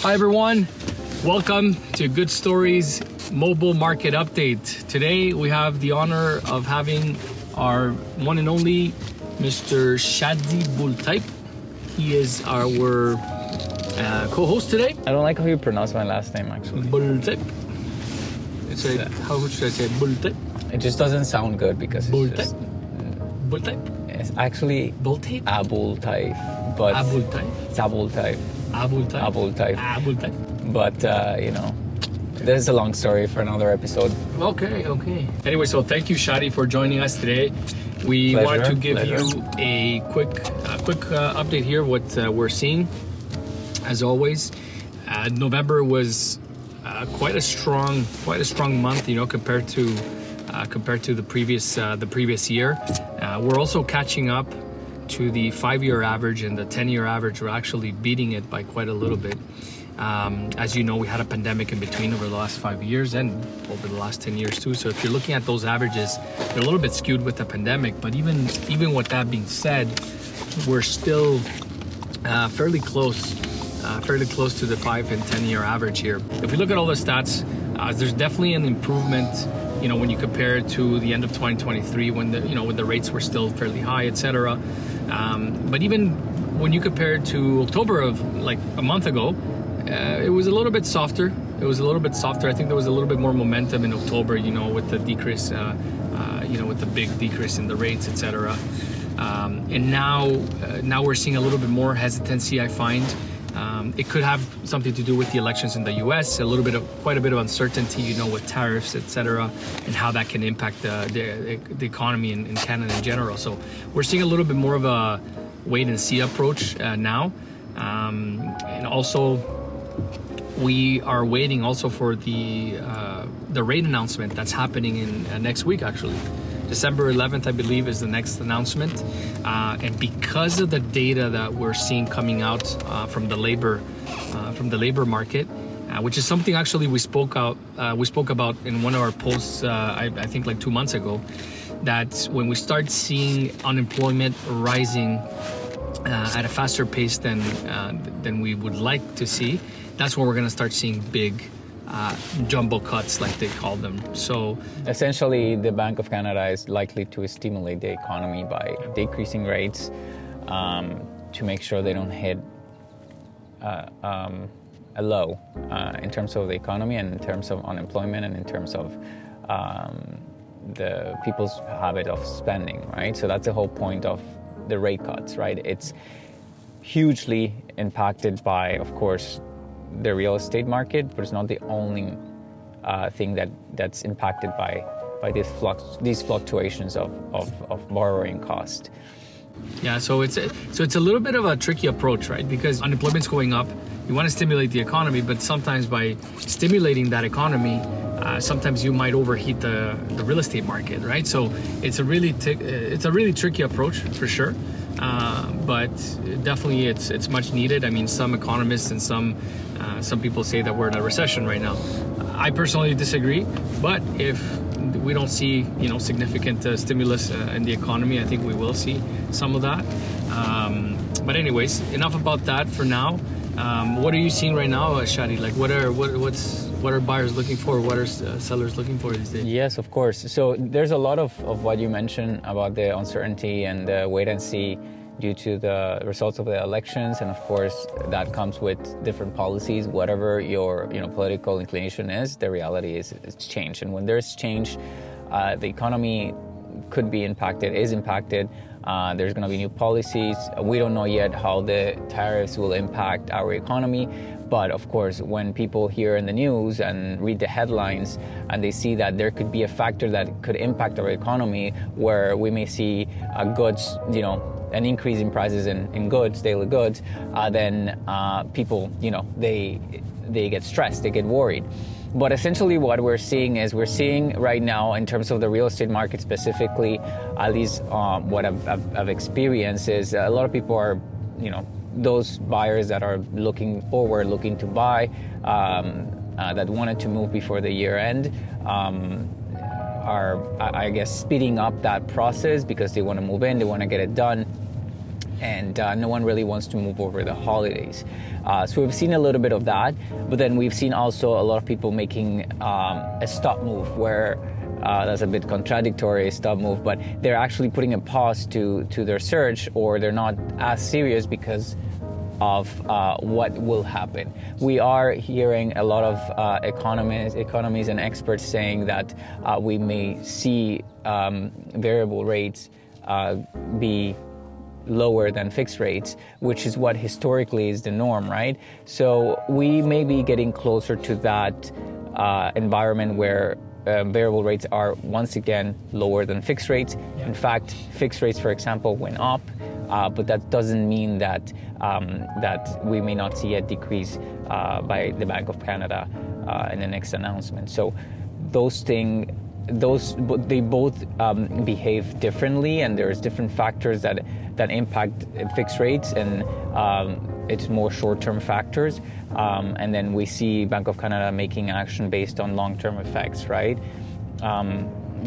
Hi everyone, welcome to GoodStory's mobile market update. Today we have the honor of having our one and only Mr. Shadi Bultype. He is our co-host today. I don't like how you pronounce my last name actually. Bultype. How should I say Bultype? It just doesn't sound good because it's Bultype. just... Bultype? It's actually Bultype? Abultype, but... Abultype? It's Abultype. Abultype? Abultype. Abultype. But, this is a long story for another episode. Okay. Anyway, so thank you, Shadi, for joining us today. We wanted to give you a quick update here, what we're seeing. As always, November was quite a strong month, compared to the previous year. We're also catching up to the 5-year average, and the 10-year average. We're actually beating it by quite a little bit. As you know, we had a pandemic in between over the last 5 years and over the last 10 years too. So if you're looking at those averages, they're a little bit skewed with the pandemic. But even with that being said, we're still fairly close to the 5 and 10-year average here. If we look at all the stats, there's definitely an improvement. When you compare it to the end of 2023, when the rates were still fairly high, etc. But even when you compare it to October of like a month ago, it was a little bit softer. I think there was a little bit more momentum in October, with the decrease, with the big decrease in the rates, etc. And now we're seeing a little bit more hesitancy, I find. It could have something to do with the elections in the U.S., quite a bit of uncertainty, with tariffs, etc., and how that can impact the economy in Canada in general. So we're seeing a little bit more of a wait and see approach now, and also we are waiting also for the rate announcement that's happening in next week. Actually, December 11th, I believe, is the next announcement. And because of the data that we're seeing coming out from the labor market, which is something actually we spoke about in one of our posts, I think like 2 months ago, that when we start seeing unemployment rising at a faster pace than we would like to see, that's when we're going to start seeing big jumbo cuts, like they call them. So essentially, the Bank of Canada is likely to stimulate the economy by decreasing rates to make sure they don't hit a low in terms of the economy and in terms of unemployment and in terms of the people's habit of spending, right? So that's the whole point of the rate cuts, right? It's hugely impacted by, of course, the real estate market, but it's not the only thing that's impacted by these fluctuations of borrowing cost. Yeah, so it's a little bit of a tricky approach, right? Because unemployment's going up. You want to stimulate the economy, but sometimes by stimulating that economy, sometimes you might overheat the real estate market, right? So it's a really tricky approach for sure. But definitely it's much needed. I mean, some economists and some people say that we're in a recession right now. I personally disagree, but if we don't see significant stimulus in the economy, I think we will see some of that. But anyways, enough about that for now. What are you seeing right now, Shadi? Like, what are buyers looking for? What are sellers looking for these days? Yes, of course. So there's a lot of what you mentioned about the uncertainty and the wait and see due to the results of the elections, and of course that comes with different policies. Whatever your political inclination is, the reality is it's change, and when there's change, the economy could be impacted, is impacted. There's going to be new policies. We don't know yet how the tariffs will impact our economy. But of course, when people hear in the news and read the headlines and they see that there could be a factor that could impact our economy, where we may see goods, an increase in prices in goods, daily goods, then people, they get stressed, they get worried. But essentially what we're seeing right now in terms of the real estate market specifically, at least what I've experienced is a lot of people are, those buyers that are looking to buy, that wanted to move before the year end, are, I guess, speeding up that process because they want to move in, they want to get it done. and no one really wants to move over the holidays. So we've seen a little bit of that, but then we've seen also a lot of people making a stop move where that's a bit contradictory, stop move, but they're actually putting a pause to their search, or they're not as serious because of what will happen. We are hearing a lot of economies and experts saying that we may see variable rates be lower than fixed rates, which is what historically is the norm, right? So we may be getting closer to that environment where variable rates are once again lower than fixed rates. Yeah. In fact, fixed rates, for example, went up, but that doesn't mean that that we may not see a decrease by the Bank of Canada in the next announcement. So they both behave differently, and there's different factors that impact fixed rates, and it's more short-term factors. And then we see Bank of Canada making action based on long-term effects, right?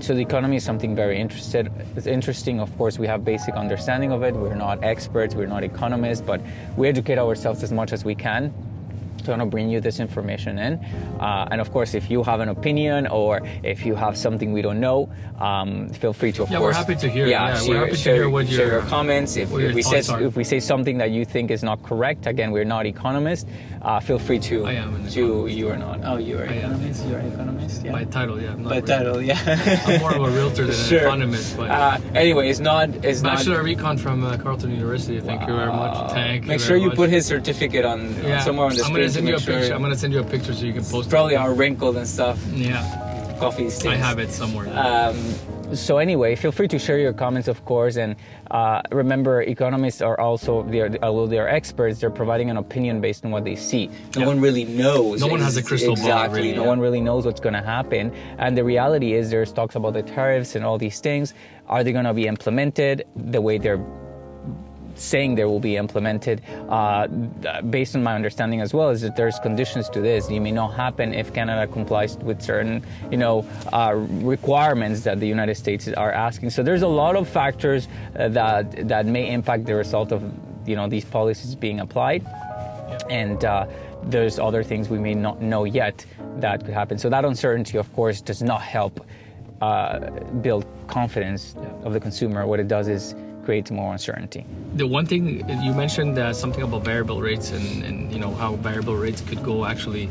So the economy is something very interesting. Of course, we have basic understanding of it. We're not experts, we're not economists, but we educate ourselves as much as we can to bring you this information in. And of course, if you have an opinion or if you have something we don't know, feel free to, of course. We're happy to hear. We're happy to hear what share your comments. If we say something that you think is not correct, again, we're not economists. Feel free to. I am an economist. You are not. Oh, you are an economist. You're an economist. Yeah. By title, yeah. By title, yeah. I'm more of a realtor than an economist. But anyway, it's not. Bachelor of Econ from Carleton University. Thank you very much. Make sure you put his certificate on somewhere on the screen. I'm gonna send you a picture so you can post. Probably all wrinkled and stuff. Yeah. Coffee stains. I have it somewhere. So anyway, feel free to share your comments, of course, and remember, economists are also, although they are experts, they're providing an opinion based on what they see. No one really knows. No one has a crystal ball, really. No one really knows what's going to happen. And the reality is there's talks about the tariffs and all these things. Are they going to be implemented the way they're saying they will be implemented? Based on my understanding as well, is that there's conditions to this. It may not happen if Canada complies with certain, requirements that the United States are asking. So there's a lot of factors that may impact the result of, these policies being applied. Yeah. And there's other things we may not know yet that could happen. So that uncertainty, of course, does not help build confidence of the consumer. What it does is creates more uncertainty. The one thing you mentioned, something about variable rates and how variable rates could go actually,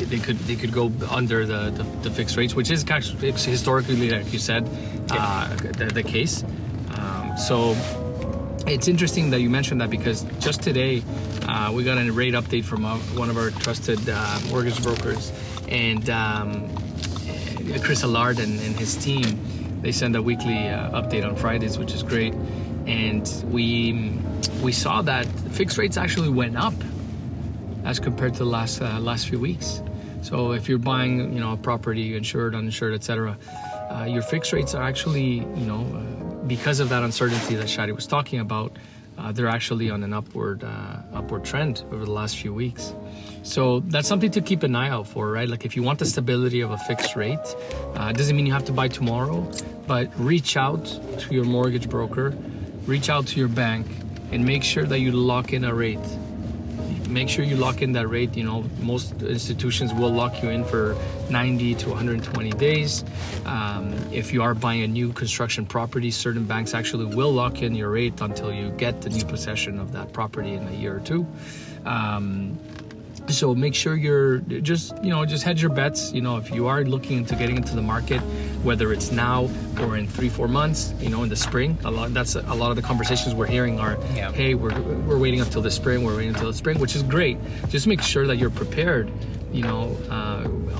they could go under the fixed rates, which is actually historically, like you said, the case. So it's interesting that you mentioned that, because just today we got a rate update from one of our trusted mortgage brokers, and Chris Allard and his team. They send a weekly update on Fridays, which is great. And we saw that fixed rates actually went up as compared to the last few weeks. So if you're buying, a property, insured, uninsured, etc., your fixed rates are actually, because of that uncertainty that Shadi was talking about, they're actually on an upward trend over the last few weeks. So that's something to keep an eye out for, right? Like if you want the stability of a fixed rate, it doesn't mean you have to buy tomorrow, but reach out to your mortgage broker, reach out to your bank, and make sure that you lock in a rate. Make sure you lock in that rate. Most institutions will lock you in for 90 to 120 days. If you are buying a new construction property, certain banks actually will lock in your rate until you get the new possession of that property in a year or two. So make sure you're just hedge your bets. If you are looking into getting into the market, whether it's now or in 3-4 months, in the spring, a lot of the conversations we're hearing are, hey, we're waiting until the spring, which is great. Just make sure that you're prepared,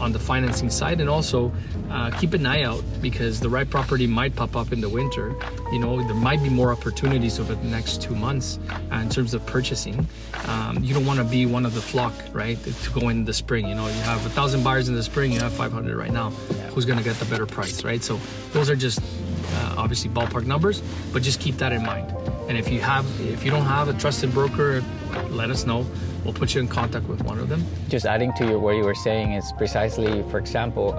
on the financing side, and also keep an eye out, because the right property might pop up in the winter. There might be more opportunities over the next 2 months in terms of purchasing. You don't want to be one of the flock, right, to go in the spring. You have 1,000 buyers in the spring, you have 500 right now. Who's going to get the better price, right? So those are just obviously ballpark numbers, but just keep that in mind. And if you don't have a trusted broker, let us know. We'll put you in contact with one of them. Just adding to what you were saying is precisely, for example,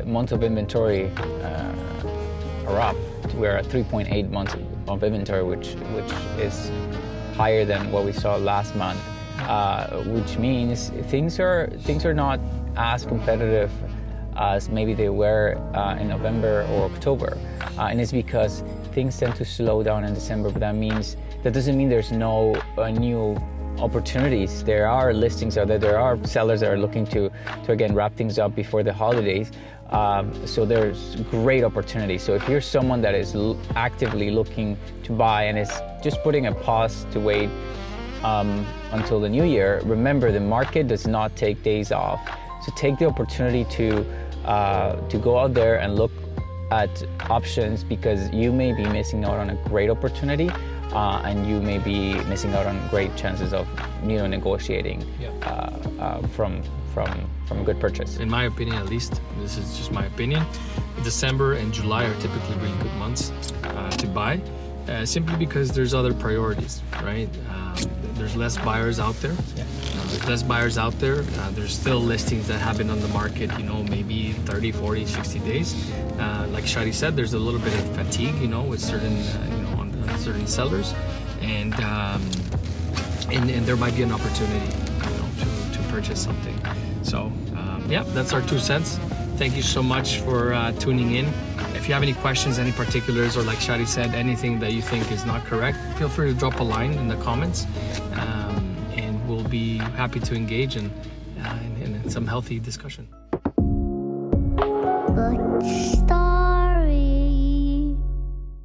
months of inventory are up. We're at 3.8 months of inventory, which is higher than what we saw last month, which means things are not as competitive as maybe they were in November or October, and it's because things tend to slow down in December. But that doesn't mean there's no new opportunities. There are listings out there. There are sellers that are looking to again wrap things up before the holidays. So there's great opportunity. So if you're someone that is actively looking to buy and is just putting a pause to wait until the new year, remember the market does not take days off. So take the opportunity to go out there and look at options, because you may be missing out on a great opportunity, and you may be missing out on great chances of negotiating from a good purchase. In my opinion, at least, this is just my opinion, December and July are typically really good months to buy, simply because there's other priorities, right? There's less buyers out there. There's less buyers out there. There's still listings that have been on the market, maybe 30, 40, 60 days. Like Shadi said, there's a little bit of fatigue, with certain, on certain sellers, and there might be an opportunity, to purchase something. So, that's our 2 cents. Thank you so much for tuning in. If you have any questions, any particulars, or like Shadi said, anything that you think is not correct, feel free to drop a line in the comments, and we'll be happy to engage in some healthy discussion. GoodStory.